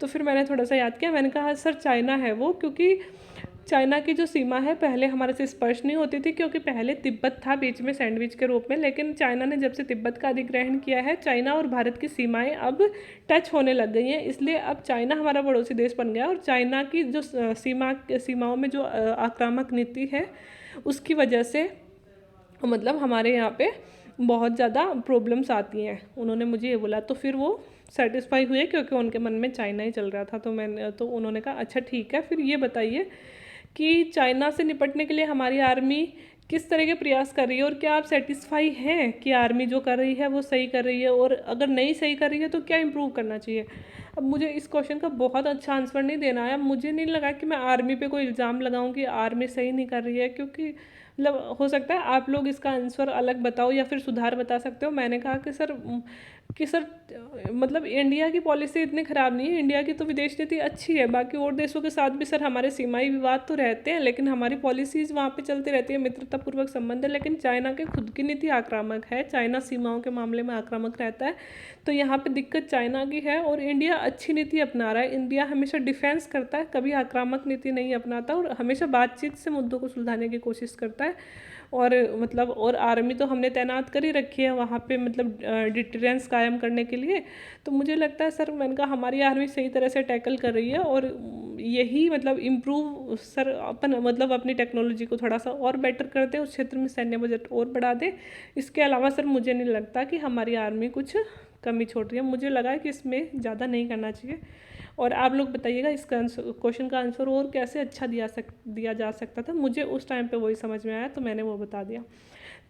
तो फिर मैंने थोड़ा सा याद किया, मैंने कहा सर चाइना है वो, क्योंकि चाइना की जो सीमा है पहले हमारे से स्पर्श नहीं होती थी, क्योंकि पहले तिब्बत था बीच में सैंडविच के रूप में। लेकिन चाइना ने जब से तिब्बत का अधिग्रहण किया है, चाइना और भारत की सीमाएं अब टच होने लग गई हैं, इसलिए अब चाइना हमारा पड़ोसी देश बन गया। और चाइना की जो सीमाओं में जो आक्रामक नीति है, उसकी वजह से मतलब हमारे यहाँ पे बहुत ज़्यादा प्रॉब्लम्स आती हैं, उन्होंने मुझे ये बोला। तो फिर वो सेटिस्फाई हुए, क्योंकि उनके मन में चाइना ही चल रहा था। तो उन्होंने कहा अच्छा ठीक है, फिर ये बताइए कि चाइना से निपटने के लिए हमारी आर्मी किस तरह के प्रयास कर रही है, और क्या आप सेटिस्फाई हैं कि आर्मी जो कर रही है वो सही कर रही है, और अगर नहीं सही कर रही है तो क्या इम्प्रूव करना चाहिए। अब मुझे इस क्वेश्चन का बहुत अच्छा आंसर नहीं देना है। मुझे नहीं लगा कि मैं आर्मी पे कोई इल्ज़ाम लगाऊं कि आर्मी सही नहीं कर रही है, क्योंकि मतलब हो सकता है आप लोग इसका आंसर अलग बताओ या फिर सुधार बता सकते हो। मैंने कहा कि सर मतलब इंडिया की पॉलिसी इतनी ख़राब नहीं है, इंडिया की तो विदेश नीति अच्छी है। बाकी और देशों के साथ भी सर हमारे सीमाई विवाद तो रहते हैं, लेकिन हमारी पॉलिसीज़ वहाँ पे चलती रहती है, मित्रतापूर्वक संबंध है। लेकिन चाइना के खुद की नीति आक्रामक है, चाइना सीमाओं के मामले में आक्रामक रहता है। तो यहाँ पे दिक्कत चाइना की है, और इंडिया अच्छी नीति अपना रहा है। इंडिया हमेशा डिफेंस करता है, कभी आक्रामक नीति नहीं अपनाता, और हमेशा बातचीत से मुद्दों को सुलझाने की कोशिश करता है। और मतलब और आर्मी तो हमने तैनात कर ही रखी है वहाँ पे, मतलब डिटरेंस कायम करने के लिए। तो मुझे लगता है सर, मैंने कहा हमारी आर्मी सही तरह से टैकल कर रही है, और यही मतलब इम्प्रूव सर अपन मतलब अपनी टेक्नोलॉजी को थोड़ा सा और बेटर कर दे, उस क्षेत्र में सैन्य बजट और बढ़ा दे। इसके अलावा सर मुझे नहीं लगता कि हमारी आर्मी कुछ कमी छोड़ रही है। मुझे लगा कि इसमें ज़्यादा नहीं करना चाहिए। और आप लोग बताइएगा इसका क्वेश्चन का आंसर और कैसे अच्छा दिया जा सकता था। मुझे उस टाइम पे वही समझ में आया तो मैंने वो बता दिया।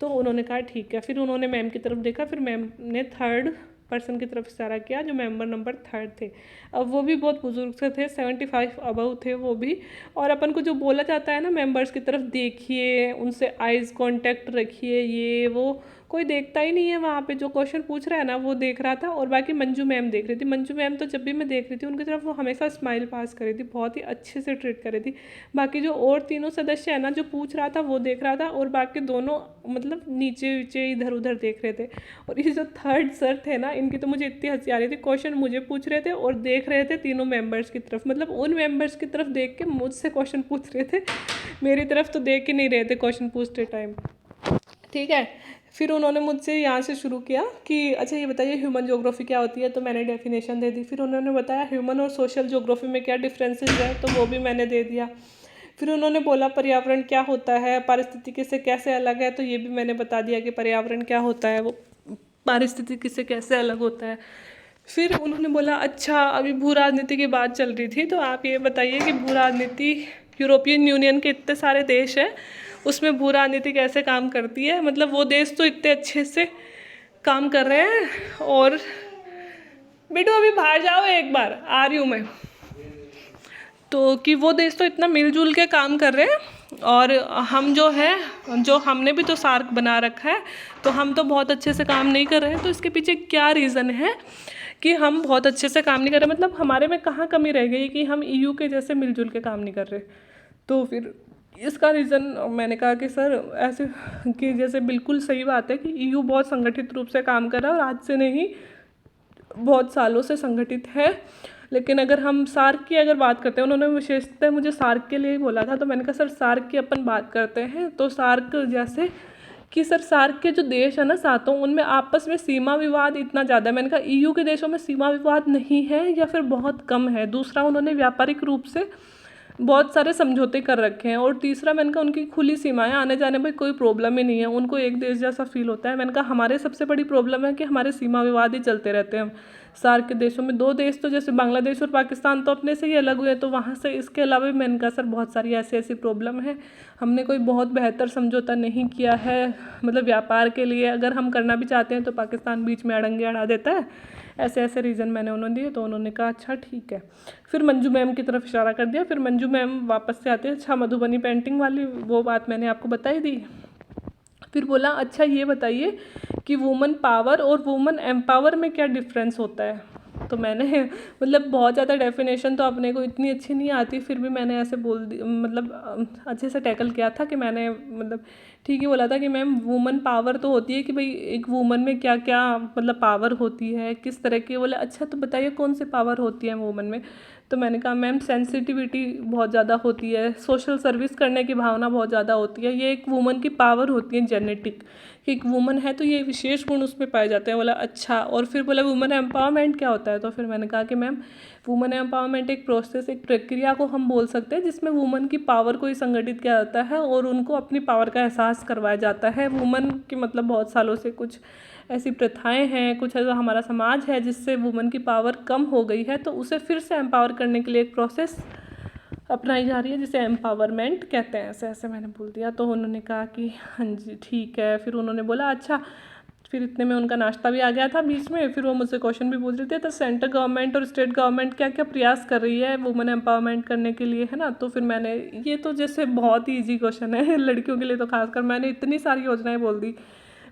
तो उन्होंने कहा ठीक है। फिर उन्होंने मैम की तरफ देखा, फिर मैम ने थर्ड पर्सन की तरफ इशारा किया जो मेंबर नंबर 3 थे। अब वो भी बहुत बुजुर्ग से थे, 75 अबव थे वो भी। और अपन को जो बोला जाता है ना, मेंबर्स की तरफ देखिए, उनसे आइज़ कांटेक्ट रखिए, ये वो कोई देखता ही नहीं है वहाँ पे। जो क्वेश्चन पूछ रहा है ना वो देख रहा था, और बाकी मंजू मैम देख रही थी। मंजू मैम तो जब भी मैं देख रही थी उनकी तरफ वो हमेशा स्माइल पास कर रही थी, बहुत ही अच्छे से ट्रीट कर रही थी। बाकी जो और तीनों सदस्य है ना, जो पूछ रहा था वो देख रहा था, और बाकी दोनों मतलब नीचे नीचे इधर उधर देख रहे थे। और ये जो थर्ड सर थे ना, इनकी तो मुझे इतनी हंसी आ रही थी। क्वेश्चन मुझे पूछ रहे थे और देख रहे थे तीनों मेंबर्स की तरफ, मतलब उन मेंबर्स की तरफ देख के मुझसे क्वेश्चन पूछ रहे थे, मेरी तरफ तो देख ही नहीं रहे थे क्वेश्चन पूछते टाइम। ठीक है। फिर उन्होंने मुझसे यहाँ से शुरू किया कि अच्छा ये बताइए ह्यूमन ज्योग्राफी क्या होती है। तो मैंने डेफिनेशन दे दी। फिर उन्होंने बताया ह्यूमन और सोशल ज्योग्राफी में क्या डिफरेंसेस है, तो वो भी मैंने दे दिया। फिर उन्होंने बोला पर्यावरण क्या होता है, पारिस्थितिकी से कैसे अलग है, तो ये भी मैंने बता दिया कि पर्यावरण क्या होता है, वो पारिस्थितिकी से कैसे अलग होता है। फिर उन्होंने बोला अच्छा अभी भू राजनीति की बात चल रही थी, तो आप ये बताइए कि भू राजनीति यूरोपियन यूनियन के इतने सारे देश हैं, उसमें भू राजनीति कैसे काम करती है। मतलब वो देश तो इतने अच्छे से काम कर रहे हैं। और बेटू अभी बाहर जाओ, एक बार आ रही हूँ मैं। तो कि वो देश तो इतना मिलजुल के काम कर रहे हैं, और हम जो है, जो हमने भी तो सार्क बना रखा है, तो हम तो बहुत अच्छे से काम नहीं कर रहे हैं। तो इसके पीछे क्या रीज़न है कि हम बहुत अच्छे से काम नहीं कर रहे, मतलब हमारे में कहाँ कमी रह गई कि हम ईयू के जैसे मिलजुल के काम नहीं कर रहे। तो फिर इसका रीज़न मैंने कहा कि सर ऐसे कि जैसे बिल्कुल सही बात है कि ईयू बहुत संगठित रूप से काम कर रहा है, और आज से नहीं बहुत सालों से संगठित है। लेकिन अगर हम सार्क की अगर बात करते हैं, उन्होंने विशेषतः मुझे सार्क के लिए ही बोला था, तो मैंने कहा सर सार्क की अपन बात करते हैं। तो सार्क जैसे कि सर सार्क के जो देश है ना सातों, उनमें आपस में सीमा विवाद इतना ज़्यादा है। मैंने कहा ईयू के देशों में सीमा विवाद नहीं है या फिर बहुत कम है। दूसरा, उन्होंने व्यापारिक रूप से बहुत सारे समझौते कर रखे हैं। और तीसरा, मैंने कहा उनकी खुली सीमाएं, आने जाने में कोई प्रॉब्लम ही नहीं है, उनको एक देश जैसा फील होता है। मैंने कहा हमारे सबसे बड़ी प्रॉब्लम है कि हमारे सीमा विवाद ही चलते रहते हैं। सार्क के देशों में 2 देश तो जैसे बांग्लादेश और पाकिस्तान तो अपने से ही अलग हुए, तो वहाँ से इसके अलावा भी मैंने कहा सर बहुत सारी ऐसी ऐसी प्रॉब्लम है, हमने कोई बहुत बेहतर समझौता नहीं किया है। मतलब व्यापार के लिए अगर हम करना भी चाहते हैं तो पाकिस्तान बीच में अड़ंगे अड़ा देता है। ऐसे ऐसे रीज़न मैंने उन्होंने दिए, तो उन्होंने कहा अच्छा ठीक है। फिर मंजू मैम की तरफ इशारा कर दिया। फिर मंजू मैम वापस से आते हैं, अच्छा मधुबनी पेंटिंग वाली वो बात मैंने आपको बताई दी। फिर बोला अच्छा ये बताइए कि वुमन पावर और वुमन एम्पावर में क्या डिफरेंस होता है। तो मैंने मतलब बहुत ज़्यादा डेफिनेशन तो अपने को इतनी अच्छी नहीं आती, फिर भी मैंने ऐसे बोल दी, मतलब अच्छे से टैकल किया था कि मैंने मतलब ठीक ही बोला था कि मैम वुमन पावर तो होती है कि भाई एक वुमन में क्या क्या मतलब पावर होती है, किस तरह की। बोले अच्छा तो बताइए कौन सी पावर होती है वुमन में। तो मैंने कहा मैम सेंसिटिविटी बहुत ज़्यादा होती है, सोशल सर्विस करने की भावना बहुत ज़्यादा होती है, ये एक वुमन की पावर होती है जेनेटिक, कि एक वुमन है तो ये विशेष गुण उसमें पाए जाते हैं। बोला अच्छा, और फिर बोला वुमन एम्पावरमेंट क्या होता है। तो फिर मैंने कहा कि मैम वुमन एम्पावरमेंट एक प्रोसेस, एक प्रक्रिया को हम बोल सकते हैं जिसमें वुमन की पावर को ही संगठित किया जाता है और उनको अपनी पावर का एहसास करवाया जाता है। वुमन की मतलब बहुत सालों से कुछ ऐसी प्रथाएं हैं, कुछ ऐसा हमारा समाज है जिससे वुमन की पावर कम हो गई है, तो उसे फिर से एम्पावर करने के लिए एक प्रोसेस अपनाई जा रही है जिसे एम्पावरमेंट कहते हैं। ऐसे ऐसे मैंने बोल दिया। तो उन्होंने कहा कि हाँ जी ठीक है। फिर उन्होंने बोला अच्छा, फिर इतने में उनका नाश्ता भी आ गया था बीच में। फिर वो मुझसे क्वेश्चन भी पूछ रहे थे, तो सेंट्रल गवर्नमेंट और स्टेट गवर्नमेंट क्या क्या प्रयास कर रही है वुमेन एम्पावरमेंट करने के लिए, है ना। तो फिर मैंने ये तो जैसे बहुत ही ईजी क्वेश्चन है लड़कियों के लिए, तो खासकर मैंने इतनी सारी योजनाएं बोल दी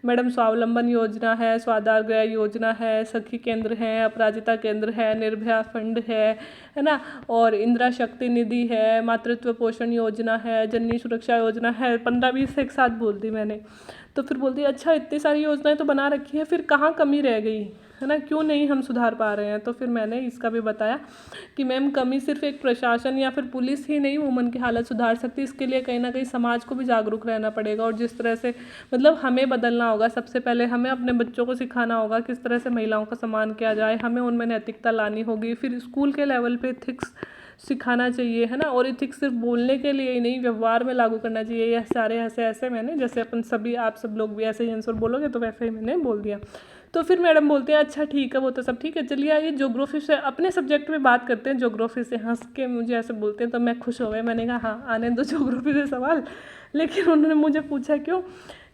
मैडम। स्वावलंबन योजना है, स्वाधार गृह योजना है, सखी केंद्र है, अपराजिता केंद्र है, निर्भया फंड है ना, और इंदिरा शक्ति निधि है, मातृत्व पोषण योजना है, जननी सुरक्षा योजना है। 15-20 एक साथ बोल दी मैंने। तो फिर बोलती अच्छा इतनी सारी योजनाएं तो बना रखी है, फिर कहाँ कमी रह गई है ना, क्यों नहीं हम सुधार पा रहे हैं। तो फिर मैंने इसका भी बताया कि मैम कमी सिर्फ एक प्रशासन या फिर पुलिस ही नहीं वुमन की हालत सुधार सकती, इसके लिए कहीं ना कहीं समाज को भी जागरूक रहना पड़ेगा। और जिस तरह से मतलब हमें बदलना होगा, सबसे पहले हमें अपने बच्चों को सिखाना होगा किस तरह से महिलाओं का सम्मान किया जाए, हमें उनमें नैतिकता लानी होगी। फिर स्कूल के लेवल पे एथिक्स सिखाना चाहिए, है ना। और एथिक्स सिर्फ बोलने के लिए ही नहीं, व्यवहार में लागू करना चाहिए। यह सारे ऐसे ऐसे मैंने, जैसे अपन सभी आप सब लोग भी ऐसे ही आंसर बोलोगे तो वैसे ही मैंने बोल दिया। तो फिर मैडम बोलते हैं अच्छा ठीक है, वो तो सब ठीक है, चलिए आइए ज्योग्राफी से अपने सब्जेक्ट में बात करते हैं। ज्योग्राफी से हंस के मुझे ऐसे बोलते हैं तो मैं खुश हो गई, मैंने कहा हाँ आने दो ज्योग्राफी से सवाल। लेकिन उन्होंने मुझे पूछा क्यों,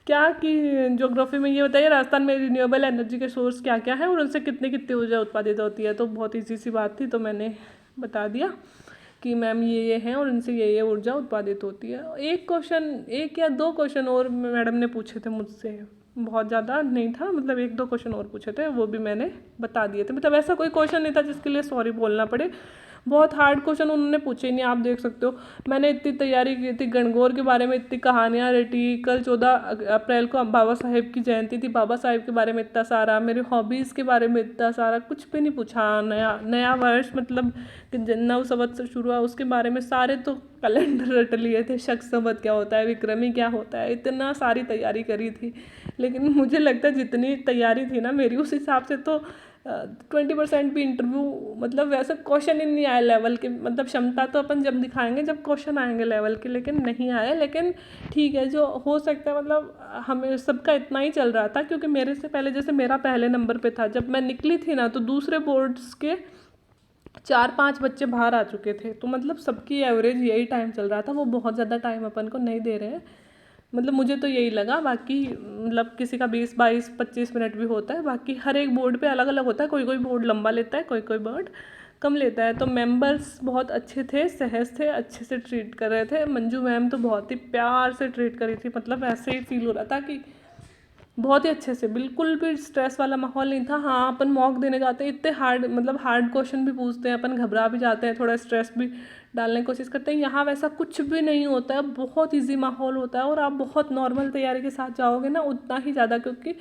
क्या कि ज्योग्राफी में ये बताइए राजस्थान में रिन्यूएबल एनर्जी के सोर्स क्या क्या है और उनसे कितनी कितनी ऊर्जा उत्पादित होती है। तो बहुत ईजी सी बात थी, तो मैंने बता दिया कि मैम ये हैं और इनसे ये ऊर्जा उत्पादित होती है। एक क्वेश्चन, एक या दो क्वेश्चन और मैडम ने पूछे थे मुझसे, बहुत ज़्यादा नहीं था, मतलब एक दो क्वेश्चन और पूछे थे, वो भी मैंने बता दिए थे। मतलब ऐसा कोई क्वेश्चन नहीं था जिसके लिए सॉरी बोलना पड़े। बहुत हार्ड क्वेश्चन उन्होंने पूछे ही नहीं, आप देख सकते हो। मैंने इतनी तैयारी की थी, गणगौर के बारे में इतनी कहानियाँ रटी, कल 14 अप्रैल को बाबा साहेब की जयंती थी, बाबा साहेब के बारे में इतना सारा, मेरी हॉबीज़ के बारे में इतना सारा, कुछ भी नहीं पूछा। नया नया वर्ष मतलब नव संवत्सर शुरू हुआ उसके बारे में सारे तो कैलेंडर रट लिए थे, शक संवत क्या होता है, विक्रमी क्या होता है, इतना सारी तैयारी करी थी। लेकिन मुझे लगता है जितनी तैयारी थी ना मेरी, उस हिसाब से तो 20% भी इंटरव्यू, मतलब वैसे क्वेश्चन ही नहीं आए लेवल के। मतलब क्षमता तो अपन जब दिखाएंगे जब क्वेश्चन आएंगे लेवल के, लेकिन नहीं आए। लेकिन ठीक है, जो हो सकता है, मतलब हमें सबका इतना ही चल रहा था, क्योंकि मेरे से पहले जैसे मेरा पहले नंबर पे था जब मैं निकली थी ना, तो दूसरे बोर्ड्स के 4-5 बच्चे बाहर आ चुके थे। तो मतलब सबकी एवरेज यही टाइम चल रहा था, वो बहुत ज़्यादा टाइम अपन को नहीं दे रहे हैं। मतलब मुझे तो यही लगा, बाकी मतलब किसी का 20-22-25 मिनट भी होता है, बाकी हर एक बोर्ड पे अलग अलग होता है। कोई कोई बोर्ड लंबा लेता है, कोई कोई बोर्ड कम लेता है। तो मेंबर्स बहुत अच्छे थे, सहज थे, अच्छे से ट्रीट कर रहे थे। मंजू मैम तो बहुत ही प्यार से ट्रीट करी थी, मतलब ऐसे ही फील हो रहा था कि बहुत ही अच्छे से, बिल्कुल भी स्ट्रेस वाला माहौल नहीं था। हाँ अपन मॉक देने जाते हैं, इतने हार्ड, मतलब हार्ड क्वेश्चन भी पूछते हैं, अपन घबरा भी जाते हैं, थोड़ा स्ट्रेस भी डालने की कोशिश करते हैं। यहाँ वैसा कुछ भी नहीं होता है, बहुत इजी माहौल होता है, और आप बहुत नॉर्मल तैयारी के साथ जाओगे ना उतना ही ज़्यादा, क्योंकि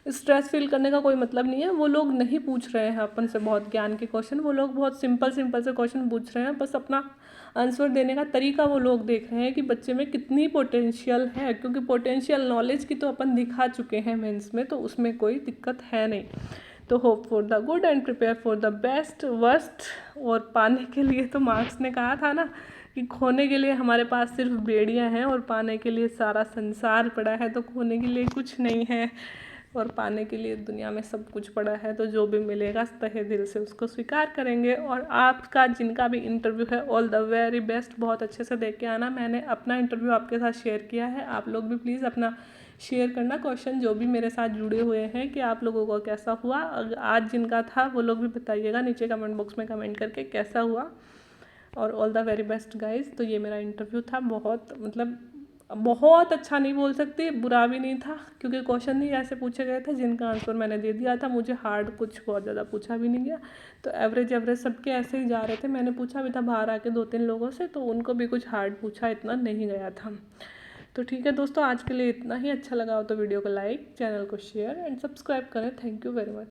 स्ट्रेस फील करने का कोई मतलब नहीं है। वो लोग नहीं पूछ रहे हैं अपन से बहुत ज्ञान के क्वेश्चन, वो लोग बहुत सिंपल सिंपल से क्वेश्चन पूछ रहे हैं, बस अपना आंसर देने का तरीका वो लोग देख रहे हैं कि बच्चे में कितनी पोटेंशियल है। क्योंकि पोटेंशियल नॉलेज की तो अपन दिखा चुके हैं मेंस में, तो उसमें कोई दिक्कत है नहीं। तो hope for the good and prepare for the best worst. और पाने के लिए तो मार्क्स ने कहा था ना कि खोने के लिए हमारे पास सिर्फ बेड़ियां हैं और पाने के लिए सारा संसार पड़ा है। तो खोने के लिए कुछ नहीं है और पाने के लिए दुनिया में सब कुछ पड़ा है। तो जो भी मिलेगा तहे दिल से उसको स्वीकार करेंगे। और आपका जिनका भी इंटरव्यू है, ऑल द वेरी बेस्ट, बहुत अच्छे से देख के आना। मैंने अपना इंटरव्यू आपके साथ शेयर किया है, आप लोग भी प्लीज़ अपना शेयर करना क्वेश्चन जो भी मेरे साथ जुड़े हुए हैं, कि आप लोगों को कैसा हुआ। आज जिनका था वो लोग भी बताइएगा नीचे कमेंट बॉक्स में कमेंट करके कैसा हुआ। और all the very best guys. तो ये मेरा इंटरव्यू था, बहुत मतलब बहुत अच्छा नहीं बोल सकती, बुरा भी नहीं था, क्योंकि क्वेश्चन ही ऐसे पूछे गए थे जिनका आंसर मैंने दे दिया था। मुझे हार्ड कुछ बहुत ज़्यादा पूछा भी नहीं गया। तो एवरेज एवरेज सबके ऐसे ही जा रहे थे। मैंने पूछा भी था बाहर आके 2-3 लोगों से, तो उनको भी कुछ हार्ड पूछा इतना नहीं गया था। तो ठीक है दोस्तों, आज के लिए इतना ही। अच्छा लगा हो तो वीडियो को लाइक, चैनल को शेयर एंड सब्सक्राइब करें। Thank you very much.